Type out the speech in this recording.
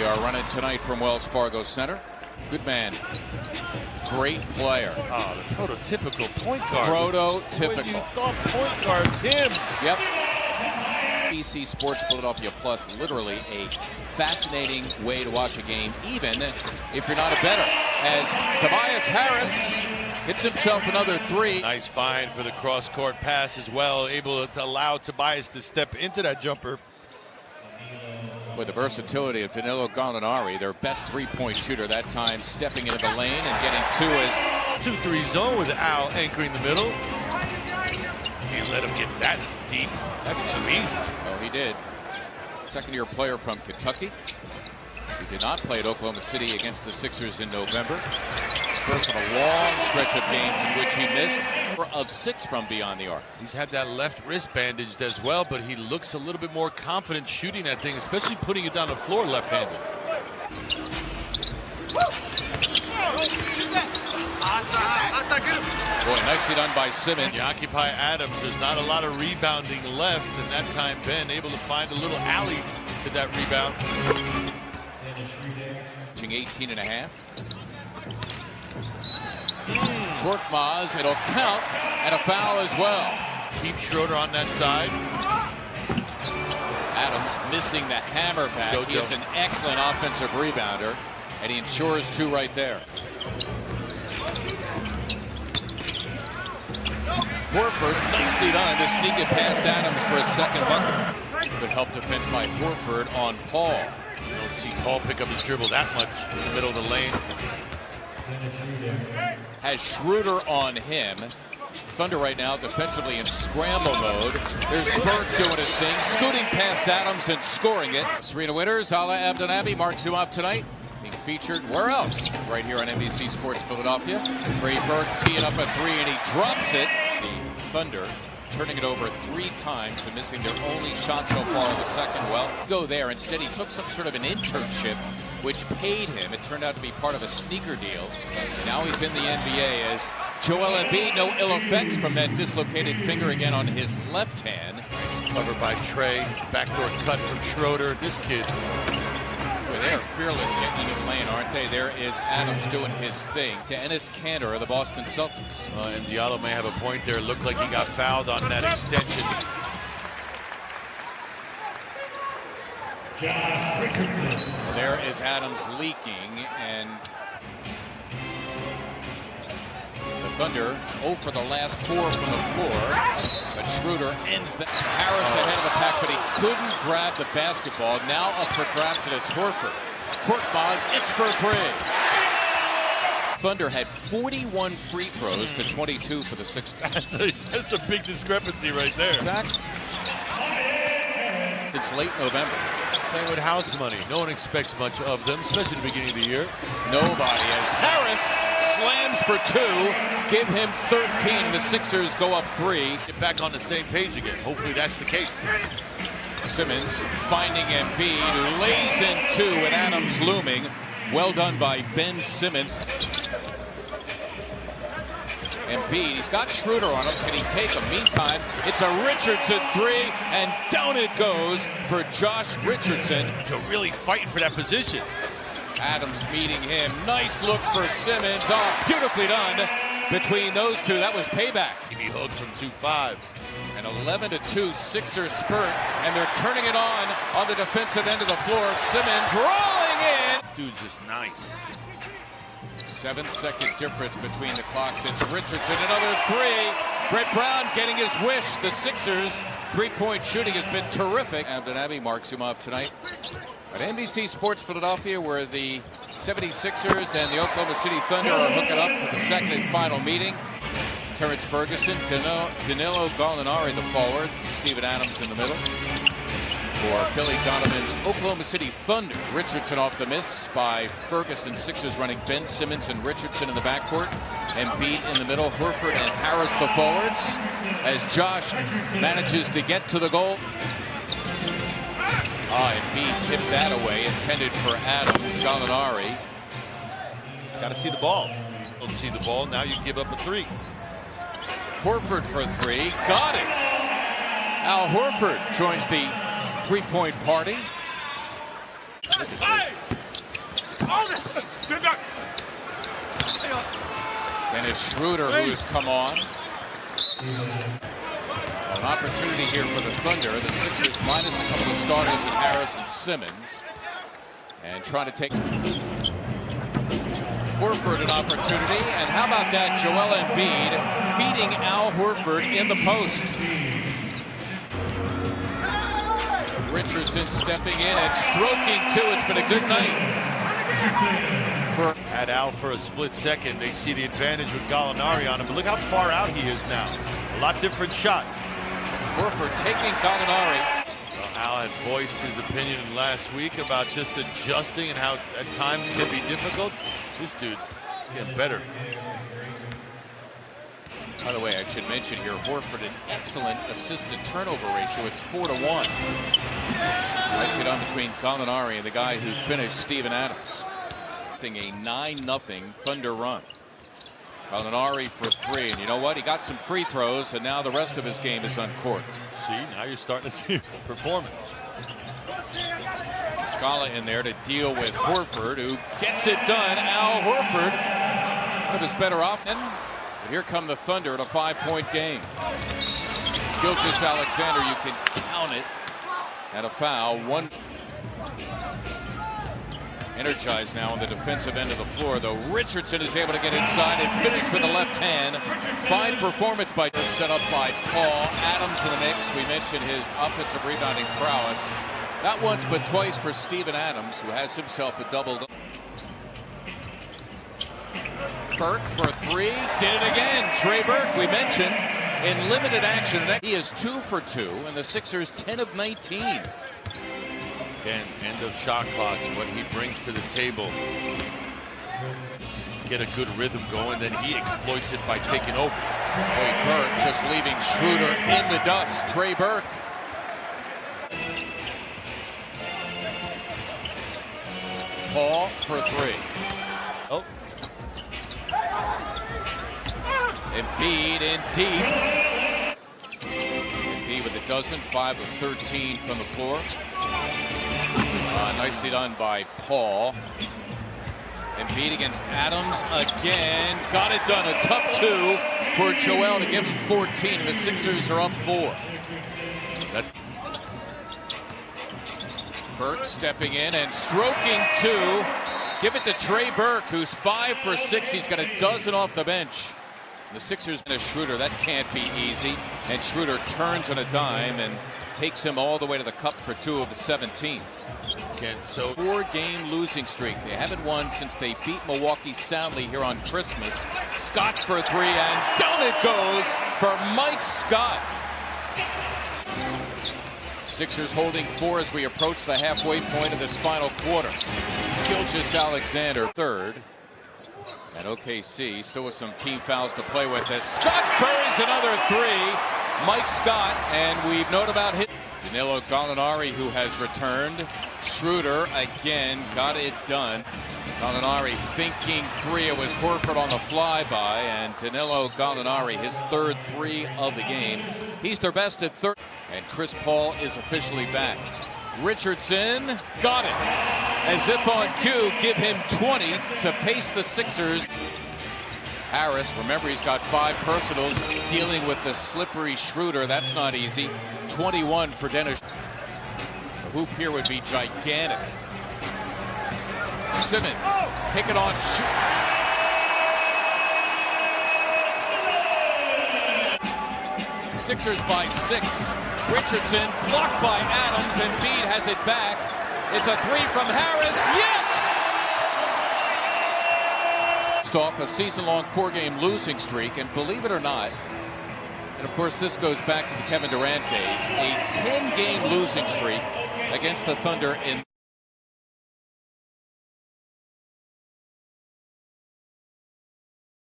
are running tonight from Wells Fargo Center. Good man. Great player. Oh, the prototypical point guard. Prototypical. When you thought point guard, him. Yep. NBC Sports Philadelphia Plus, literally a fascinating way to watch a game, even if you're not a bettor. As Tobias Harris hits himself another three. Nice find for the cross-court pass as well, able to allow Tobias to step into that jumper. With the versatility of Danilo Gallinari, their best three-point shooter that time, stepping into the lane and getting two as 2-3 zone with Al anchoring the middle. Can't let him get that deep. That's too easy. Oh, he did. Second-year player from Kentucky. He did not play at Oklahoma City against the Sixers in November. First of a long stretch of games in which he missed, 4 of 6 from beyond the arc. He's had that left wrist bandaged as well, but he looks a little bit more confident shooting that thing, especially putting it down the floor left-handed. Boy, nicely done by Simmons. You occupy Adams. There's not a lot of rebounding left, and that time Ben able to find a little alley to that rebound. 18.5. Korkmaz, it'll count, and a foul as well. Keep Schroeder on that side. Adams missing the hammer back. He is an excellent offensive rebounder, and he ensures 2 right there. Horford, nicely done to sneak it past Adams for a second bucket. Good help defense by Horford on Paul. You don't see Paul pick up his dribble that much in the middle of the lane. Has Schroeder on him. Thunder right now defensively in scramble mode. There's Burke doing his thing, scooting past Adams and scoring it. Serena Winters, Ala Abdelnaby marks him off tonight. Being featured where else? Right here on NBC Sports Philadelphia. Trey Burke teeing up a 3 and he drops it. The Thunder turning it over 3 times and missing their only shot so far in the second. Well, go there. Instead, he took some sort of an internship, which paid him. It turned out to be part of a sneaker deal. And now he's in the NBA as Joel Embiid, no ill effects from that dislocated finger again on his left hand. Nice cover by Trey. Backdoor cut from Schroeder. This kid. Well, they're fearless getting into the lane, aren't they? There is Adams doing his thing to Enes Kanter of the Boston Celtics. And Diallo may have a point there. Looked like he got fouled on that extension. There is Adams leaking, and the Thunder 0 for the last 4 from the floor, but Schroeder ends the Harris ahead of the pack, but he couldn't grab the basketball. Now up for grabs, and it's Horford. Korkmaz, it's for 3. Thunder had 41 free throws to 22 for the Sixers. That's a big discrepancy right there. Exactly. It's late November. Playing with house money. No one expects much of them, especially at the beginning of the year. Nobody. As Harris slams for 2, give him 13. The Sixers go up 3. Get back on the same page again. Hopefully that's the case. Simmons finding Embiid, who lays in 2 with Adams looming. Well done by Ben Simmons. Embiid, he's got Schroeder on him. Can he take him? Meantime, it's a Richardson 3, and down it goes for Josh Richardson. They're really fighting for that position. Adams meeting him. Nice look for Simmons. Oh, beautifully done between those two. That was payback. He hooked from 2-5. An 11-2 Sixers spurt, and they're turning it on the defensive end of the floor. Simmons rolling in. Dude's just nice. 7-second difference between the clocks. It's Richardson, another 3. Brett Brown getting his wish. The Sixers' three-point shooting has been terrific. Abdelnaby marks him off tonight at NBC Sports Philadelphia, where the 76ers and the Oklahoma City Thunder are hooking up for the second and final meeting. Terrence Ferguson, Danilo Gallinari, the forwards, Steven Adams in the middle. For Billy Donovan's Oklahoma City Thunder, Richardson off the miss by Ferguson. Sixers running Ben Simmons and Richardson in the backcourt. Embiid in the middle, Horford and Harris the forwards. As Josh manages to get to the goal. Embiid tipped that away, intended for Adams. Gallinari. Got to see the ball. Don't see the ball, now you give up a 3. Horford for 3, got it. Al Horford joins the three-point party. Dennis Schroeder, who has come on. An opportunity here for the Thunder. The Sixers minus a couple of starters in Harris and Simmons. And trying to take Horford an opportunity. And how about that? Joel Embiid feeding Al Horford in the post. Richardson stepping in and stroking too. It's been a good night. Had Al for a split second. They see the advantage with Gallinari on him. But look how far out he is now. A lot different shot. Horford taking Gallinari. Well, Al had voiced his opinion last week about just adjusting and how at times can be difficult. This dude getting better. By the way, I should mention here, Horford an excellent assist-to-turnover ratio. It's 4-1. Nicely done between Gallinari and the guy who finished Steven Adams. A 9-0 Thunder run. Gallinari for three, and you know what? He got some free throws, and now the rest of his game is uncorked. See, now you're starting to see performance. Scala in there to deal with Horford, who gets it done. Al Horford, one of his better offense. But here come the Thunder in a 5-point game. Gilgeous-Alexander, you can count it, and a foul. One. Energized now on the defensive end of the floor, though Richardson is able to get inside and finish with the left hand. Fine performance by set up by Paul. Adams in the mix. We mentioned his offensive rebounding prowess. Not once but twice for Steven Adams, who has himself a double. Burke for three. Did it again. Trey Burke, we mentioned, in limited action. He is 2 for 2, and the Sixers 10 of 19. Again, end of shot clocks, what he brings to the table. Get a good rhythm going, then he exploits it by taking over. Trey Burke just leaving Schroeder in the dust. Trey Burke. Paul for three. Oh. Embiid in deep. Embiid with a dozen, 5 of 13 from the floor. Nicely done by Paul. Embiid against Adams again. Got it done. A tough 2 for Joel to give him 14. And the Sixers are up 4. That's Burke stepping in and stroking 2. Give it to Trey Burke, who's 5 for 6. He's got a dozen off the bench. The Sixers and a Schroeder, that can't be easy. And Schroeder turns on a dime and takes him all the way to the cup for 2 of the 17. Again, so 4-game losing streak. They haven't won since they beat Milwaukee soundly here on Christmas. Scott for 3, and down it goes for Mike Scott. Sixers holding 4 as we approach the halfway point of this final quarter. Gilgeous-Alexander third. And OKC still with some team fouls to play with as Scott buries another 3. Mike Scott, and we've known about him. Danilo Gallinari, who has returned. Schroeder again got it done. Gallinari thinking 3. It was Horford on the flyby, and Danilo Gallinari, his third 3 of the game. He's their best at 30. And Chris Paul is officially back. Richardson got it. As if on cue, give him 20 to pace the Sixers. Harris, remember he's got 5 personals, dealing with the slippery Schroeder. That's not easy. 21 for Dennis. The hoop here would be gigantic. Simmons, take it on. Sixers by 6. Richardson blocked by Adams, and Embiid has it back. It's a 3 from Harris. Yes! Off a season-long 4-game losing streak, and believe it or not, and of course this goes back to the Kevin Durant days, a 10-game losing streak against the Thunder in